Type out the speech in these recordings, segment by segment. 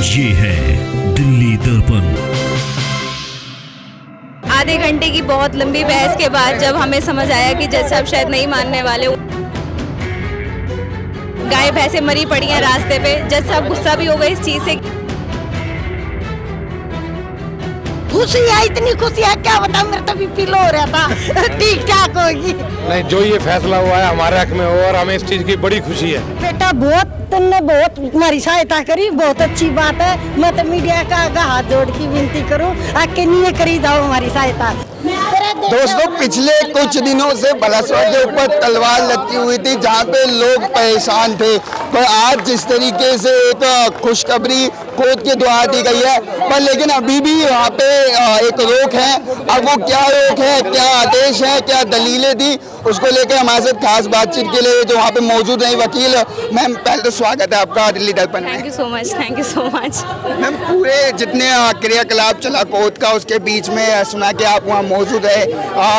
ये है दिल्ली दर्पण। आधे घंटे की बहुत लंबी बहस के बाद जब हमें समझ आया कि जज साहब शायद नहीं मानने वाले, गाय भैंसे मरी पड़ी हैं रास्ते पे, जज साहब गुस्सा भी हो गए इस चीज से। खुशी है, इतनी खुशी है क्या बता, मेरा तो बीपी लो हो रहा था। ठीक ठाक होगी। नहीं, जो ये फैसला हुआ है हमारे हक में हो और हमें इस चीज की बड़ी खुशी है। बेटा तुमने बहुत हमारी सहायता करी, बहुत अच्छी बात है। मैं तो मीडिया का हाथ जोड़ की विनती करूं, आके नहीं करी जाओ हमारी सहायता। दोस्तों, पिछले कुछ दिनों से बलसवा के ऊपर तलवार लटकी हुई थी, जहां पे लोग परेशान थे। पर आज जिस तरीके से एक खुशखबरी कोर्ट के द्वारा दी गई है, पर लेकिन अभी भी वहाँ पे एक रोक है। अब वो क्या रोक है, क्या आदेश है, क्या दलीलें दी, उसको लेकर हमारे साथ खास बातचीत के लिए जो वहाँ पे मौजूद है वकील मैम, पहले तो स्वागत है आपका दिल्ली दर्पण में। Thank you so much, thank you so much. Ma'am, पूरे जितने क्रियाकलाप चला कोर्ट का, उसके बीच में सुना कि आप वहाँ मौजूद है,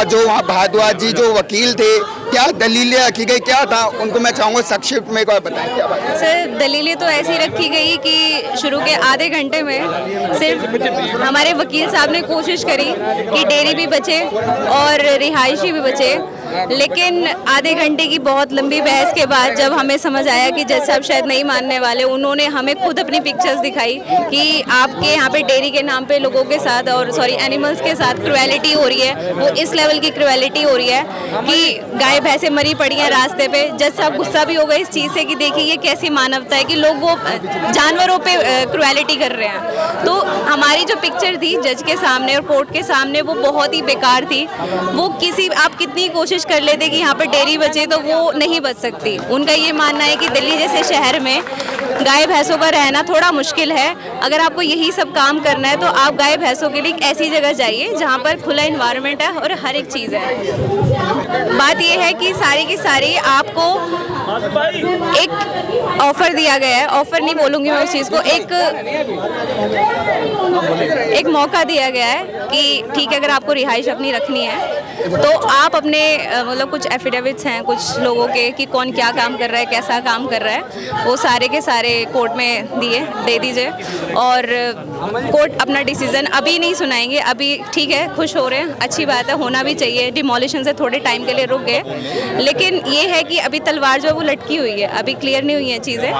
जो वहाँ भारद्वाज जी जो वकील थे, क्या दलीलें रखी गई, क्या था, उनको मैं चाहूँगा संक्षिप्त में को बताएं क्या बात है। सर, दलीलें तो ऐसी रखी गई कि शुरू के आधे घंटे में सिर्फ हमारे वकील साहब ने कोशिश करी कि डेयरी भी बचे और रिहायशी भी बचे, लेकिन आधे घंटे की बहुत लंबी बहस के बाद जब हमें समझ आया कि जज साहब शायद नहीं मानने वाले, उन्होंने हमें खुद अपनी पिक्चर्स दिखाई कि आपके यहाँ पे डेयरी के नाम पे लोगों के साथ और एनिमल्स के साथ क्रुएलिटी हो रही है। वो इस लेवल की क्रुएलिटी हो रही है कि गाय भैंसे मरी पड़ी हैं रास्ते पे। जज साहब गुस्सा भी हो गए इस चीज़ से कि देखिए ये कैसी मानवता है कि लोग वो जानवरों पे क्रुएलिटी कर रहे हैं। तो हमारी जो पिक्चर थी जज के सामने और कोर्ट के सामने, वो बहुत ही बेकार थी। वो आप कितनी कोशिश कर लेते कि यहाँ पर डेयरी बचे, तो वो नहीं बच सकती। उनका ये मानना है कि दिल्ली जैसे शहर में गाय भैंसों का रहना थोड़ा मुश्किल है। अगर आपको यही सब काम करना है तो आप गाय भैंसों के लिए एक ऐसी जगह जाइए जहाँ पर खुला इन्वायरमेंट है और हर एक चीज़ है। बात यह है कि सारी की सारी आपको एक ऑफर दिया गया है, ऑफर नहीं बोलूँगी मैं उस चीज़ को, एक मौका दिया गया है कि ठीक है, अगर आपको रिहाइश अपनी रखनी है तो आप अपने मतलब कुछ एफिडेविट्स हैं कुछ लोगों के कि कौन क्या काम कर रहा है, कैसा काम कर रहा है, वो सारे के सारे कोर्ट में दे दीजिए और कोर्ट अपना डिसीजन अभी नहीं सुनाएंगे। अभी ठीक है, खुश हो रहे हैं, अच्छी बात है, होना भी चाहिए। डिमोलिशन से थोड़े टाइम के लिए रुक गए, लेकिन ये है कि अभी तलवार जो है वो लटकी हुई है, अभी क्लियर नहीं हुई हैं चीज़ें।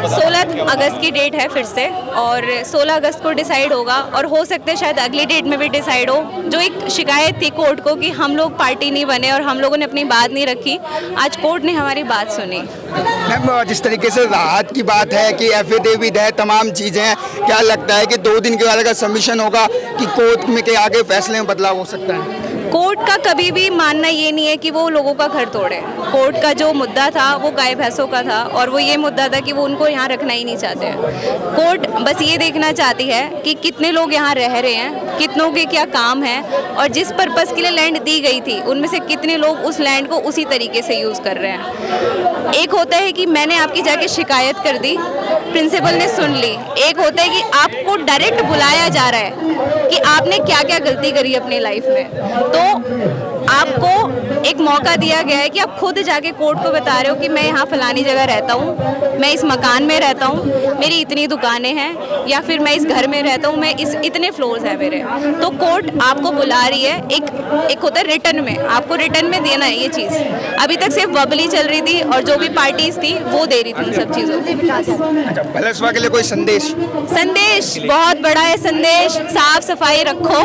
16 अगस्त की डेट है फिर से, और 16 अगस्त को डिसाइड होगा और हो सकता है शायद अगली डेट में भी डिसाइड हो। जो एक शिकायत थी कोर्ट को कि हम लोग पार्टी नहीं बने और हम लोगों ने अपनी बात नहीं रखी, आज कोर्ट ने हमारी बात सुनी। मैम, जिस तरीके से राहत की बात है कि एफिडेविट है, तमाम चीज़ें हैं, क्या लगता है कि 2 दिन के बाद अगर सबमिशन होगा कि कोर्ट में के आगे फैसले में बदलाव हो सकता है? कोर्ट का कभी भी मानना ये नहीं है कि वो लोगों का घर तोड़े। कोर्ट का जो मुद्दा था वो गाय भैंसों का था और वो ये मुद्दा था कि वो उनको यहाँ रखना ही नहीं चाहते हैं। कोर्ट बस ये देखना चाहती है कि कितने लोग यहाँ रह रहे हैं, कितनों के क्या काम है और जिस पर्पज़ के लिए लैंड दी गई थी उनमें से कितने लोग उस लैंड को उसी तरीके से यूज़ कर रहे हैं। एक होता है कि मैंने आपकी जाके शिकायत कर दी, प्रिंसिपल ने सुन ली। एक होता है कि आपको डायरेक्ट बुलाया जा रहा है कि आपने क्या क्या गलती करी अपनी लाइफ में, तो आपको एक मौका दिया गया है कि आप खुद जाके कोर्ट को बता रहे हो कि मैं यहाँ फलानी जगह रहता हूँ, मैं इस मकान में रहता हूँ, मेरी इतनी दुकानें हैं, या फिर मैं इस घर में रहता हूँ, मैं इतने फ्लोर्स हैं मेरे। तो कोर्ट आपको बुला रही है, एक होता है रिटर्न में, आपको रिटर्न में देना है ये चीज़। अभी तक सिर्फ वबली चल रही थी और जो भी पार्टीज थी वो दे रही थी उन सब चीज़ों को। बलसवा के लिए कोई संदेश बहुत बड़ा है संदेश, साफ सफाई रखो,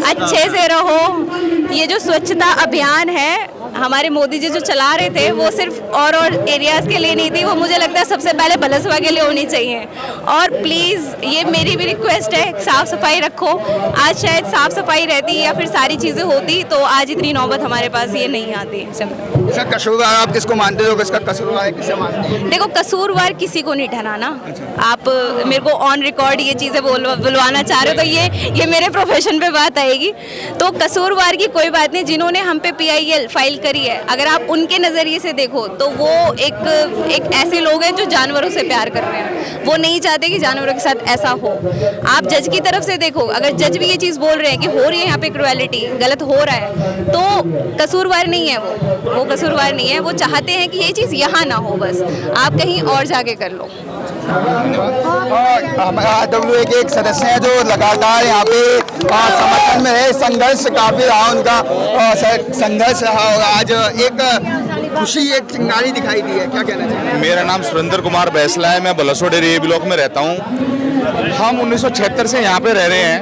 अच्छे से रहो। ये जो स्वच्छता अभियान है हमारे मोदी जी जो चला रहे थे, वो सिर्फ और एरियाज़ के लिए नहीं थी, वो मुझे लगता है सबसे पहले बलसवा के लिए होनी चाहिए। और प्लीज़ ये मेरी भी रिक्वेस्ट है, साफ़ सफाई रखो। आज शायद साफ़ सफाई रहती या फिर सारी चीज़ें होती तो आज इतनी नौबत हमारे पास ये नहीं आती। सर, कसूरवार आप किसको मानते हो, किसका कसूरवार है, किसे मानते हो? देखो, कसूरवार किसी को नहीं ठहराना। आप मेरे को ऑन रिकॉर्ड ये चीज़ें बुलवाना चाह रहे हो तो ये मेरे प्रोफेशन पे बात आएगी। तो कसूरवार की कोई बात नहीं, जिन्होंने हम पे PIL फाइल करी है, अगर आप उनके नज़रिए से देखो तो वो एक ऐसे लोग हैं जो जानवरों से प्यार कर रहे हैं, वो नहीं चाहते कि जानवरों के साथ ऐसा हो। आप जज की तरफ से देखो, अगर जज भी ये चीज़ बोल रहे हैं कि हो रही है यहाँ पे क्रुएलिटी, गलत हो रहा है, तो कसूरवार नहीं है वो कसूरवार नहीं है। वो चाहते हैं कि ये चीज़ यहाँ ना हो, बस आप कहीं और जाके कर लो। हमारा RWA के एक सदस्य हैं जो लगातार यहाँ पे समर्थन में है। संघर्ष काफी रहा उनका, संघर्ष रहा और आज एक खुशी, एक चिंगारी दिखाई दी है। क्या कहना चाहिए? मेरा नाम सुरेंद्र कुमार बैसला है, मैं बलसो डेरी ए ब्लॉक में रहता हूँ। हम 1976 से यहाँ पे रह रहे हैं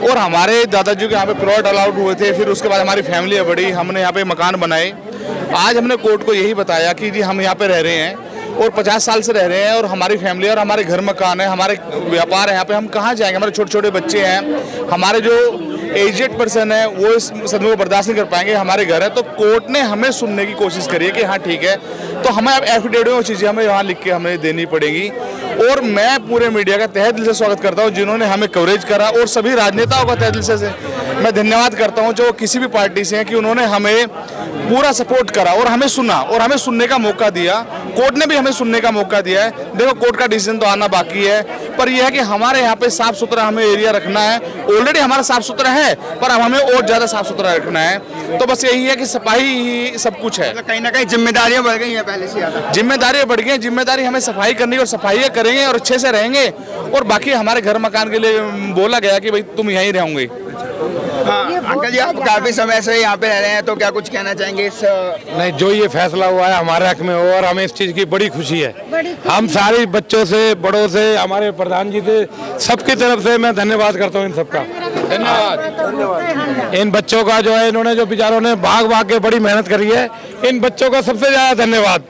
और हमारे दादाजी के यहाँ पे प्लॉट अलाउड हुए थे। फिर उसके बाद हमारी फैमिली है बड़ी, हमने यहाँ पे मकान बनाए। आज हमने कोर्ट को यही बताया कि जी हम यहाँ पे रह रहे हैं और 50 साल से रह रहे हैं और हमारी फैमिली और हमारे घर मकान है, हमारे व्यापार है, यहाँ पे हम कहाँ जाएंगे? हमारे छोटे छोटे बच्चे हैं, हमारे जो एजेड पर्सन है वो इस सदमे को बर्दाश्त नहीं कर पाएंगे, हमारे घर है। तो कोर्ट ने हमें सुनने की कोशिश करी है कि हाँ ठीक है, तो हमें अब एफिडेविट में वो चीज़ें हमें यहाँ लिख के हमें देनी पड़ेगी। और मैं पूरे मीडिया का तहे दिल से स्वागत करता हूँ जिन्होंने हमें कवरेज करा, और सभी राजनेताओं का तहे दिल से मैं धन्यवाद करता हूँ जो किसी भी पार्टी से हैं कि उन्होंने हमें पूरा सपोर्ट करा और हमें सुना और हमें सुनने का मौका दिया। कोर्ट ने भी हमें सुनने का मौका दिया है। देखो कोर्ट का डिसीजन तो आना बाकी है, पर यह है कि हमारे यहाँ पे साफ सुथरा हमें एरिया रखना है। ऑलरेडी हमारा साफ सुथरा है, पर अब हमें और ज़्यादा साफ सुथरा रखना है। तो बस यही है कि सफाई ही सब कुछ है। कहीं ना कहीं जिम्मेदारियां बढ़ गई हैं पहले से ज़्यादा। जिम्मेदारियां बढ़ गई हैं, जिम्मेदारी हमें सफाई करनी और सफाई करेंगे और अच्छे से रहेंगे। और बाकी हमारे घर मकान के लिए बोला गया कि भाई तुम यहीं रहोगे। अंकल जी, आप काफी समय से यहाँ पे रह रहे हैं, तो क्या कुछ कहना चाहेंगे इस? नहीं, जो ये फैसला हुआ है हमारे हक में हो और हमें इस चीज़ की बड़ी खुशी है। हम सारे बच्चों से, बड़ों से, हमारे प्रधान जी से, सबकी तरफ से मैं धन्यवाद करता हूँ इन सबका। धन्यवाद। इन बच्चों का जो है, इन्होंने जो बेचारों ने भाग भाग के बड़ी मेहनत करी है, इन बच्चों का सबसे ज़्यादा धन्यवाद।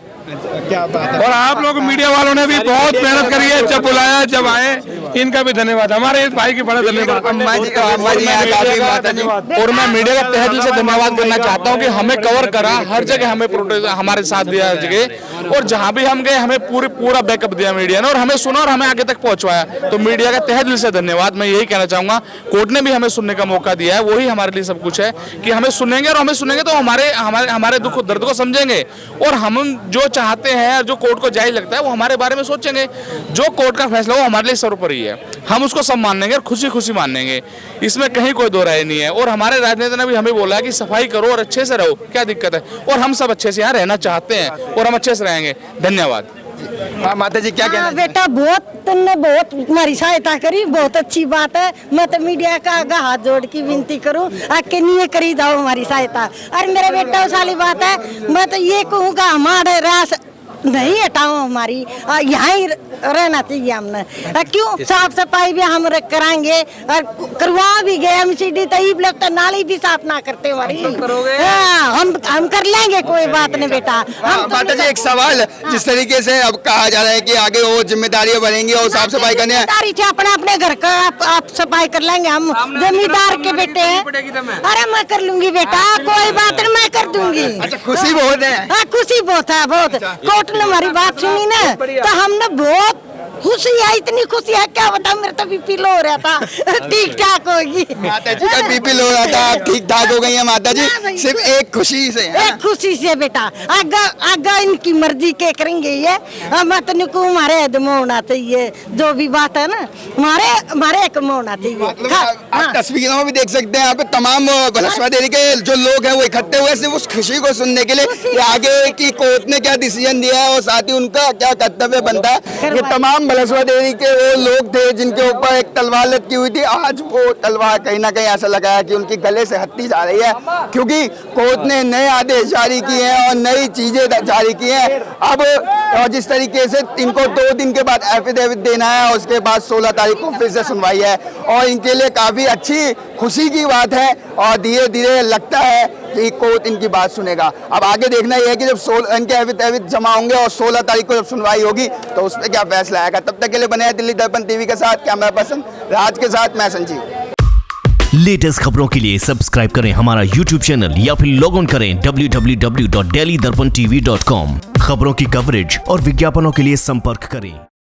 क्या बात है। और आप लोग मीडिया वालों ने भी बहुत मेहनत करी है, जब बुलाया जब आए, इनका भी धन्यवाद। हमारे इस भाई की बड़ा धन्यवाद। और मैं मीडिया का तहे दिल से धन्यवाद करना चाहता हूं कि हमें कवर करा, हर जगह हमें हमारे साथ दिया, हर जगह, और जहां भी हम गए हमें पूरा बैकअप दिया मीडिया ने, और हमें सुना और हमें आगे तक पहुंचवाया। तो मीडिया का तहे दिल से धन्यवाद। मैं यही कहना चाहूंगा, कोर्ट ने भी हमें सुनने का मौका दिया है, वही हमारे लिए सब कुछ है कि हमें सुनेंगे, और हमें सुनेंगे तो हमारे दुख दर्द को समझेंगे, और हम जो चाहते हैं, जो कोर्ट को जायज लगता है, वो हमारे बारे में सोचेंगे। जो कोर्ट का फैसला वो हमारे लिए सर्वोपरि है, हम उसको सब मानेंगे और खुशी खुशी मानेंगे, इसमें कहीं कोई दो राय नहीं है। और हमारे राजनेता ने भी हमें बोला कि सफाई करो और अच्छे से रहो, क्या दिक्कत है? और हम सब अच्छे से यहाँ रहना चाहते हैं और हम अच्छे से रहेंगे। धन्यवाद। माता जी, क्या कहना? बेटा, तुमने बहुत हमारी सहायता करी, बहुत अच्छी बात है। मैं तो मीडिया का आगे हाथ जोड़ की विनती करूं, आके नहीं करी दाओ हमारी सहायता। और मेरे बेटा उस वाली बात है, मैं तो ये कहूँगा हमारे रास नहीं हटाओ, हमारी यहाँ ही रहना चाहिए हमने। क्यों? साफ सफाई भी हम कराएंगे और करवा भी गए। MCD तो ब्लॉक तो नाली भी साफ ना करते हमारी। हम कर लेंगे, कोई बात नहीं बेटा। माता जी, एक सवाल, जिस तरीके से अब कहा जा रहा है कि आगे वो जिम्मेदारियां बढ़ेंगी और साफ सफाई करने अपने अपने घर का आप सफाई कर लेंगे, हम जमींदार के बेटे हैं। अरे मैं कर लूंगी बेटा, कोई बात नहीं, मैं कर दूंगी। अच्छा, खुशी बहुत है। खुशी बहुत है, बहुत। कोर्ट ने हमारी बात सुनी ना, तो हमने बहुत खुशी है, इतनी खुशी है क्या बताऊं, मेरा तो बीपी लो हो रहा था, ठीक ठाक होगी। माता जी का बीपी लो हो रहा था, आप ठीक ठाक हो गई हैं माता जी, सिर्फ एक खुशी से। एक खुशी से बेटा, आगा इनकी मर्जी के करेंगे ये। मैं तो निको हमारे अदम होना चाहिए, जो भी बात है ना, हमारे एक में होना चाहिए। आप तस्वीरों में भी देख सकते हैं, यहाँ पे तमाम बलसवा डेयरी के जो लोग हैं वो इकट्ठे हुए सिर्फ उस खुशी को सुनने के लिए कि आगे की कोर्ट ने क्या डिसीजन दिया है और साथ ही उनका क्या कर्तव्य बनता है। ये तमाम बलसवा डेयरी के वो लोग थे जिनके ऊपर एक तलवार लटकी हुई थी, आज वो तलवार कहीं ना कहीं ऐसा लगा है कि उनकी गले से हटती जा रही है, क्योंकि कोर्ट ने नए आदेश जारी किए हैं और नई चीजें जारी की हैं। अब जिस तरीके से इनको 2 दिन के बाद एफिडेविट देना है और उसके बाद 16 तारीख को फिर से सुनवाई है, और इनके लिए काफी अच्छी खुशी की बात है, और धीरे धीरे लगता है कि कोर्ट इनकी बात सुनेगा। अब आगे देखना यह है कि जब इनके एफिडेविट जमा होंगे और 16 तारीख को जब सुनवाई होगी तो उस पर क्या फैसला आएगा। तब तक के लिए बने हैं दिल्ली दर्पण टीवी के साथ, कैमरा पर्सन राज के साथ मैं संजीव। लेटेस्ट खबरों के लिए सब्सक्राइब करें हमारा YouTube चैनल या फिर लॉग ऑन करें www.delhidarpantv.com। खबरों की कवरेज और विज्ञापनों के लिए संपर्क करें।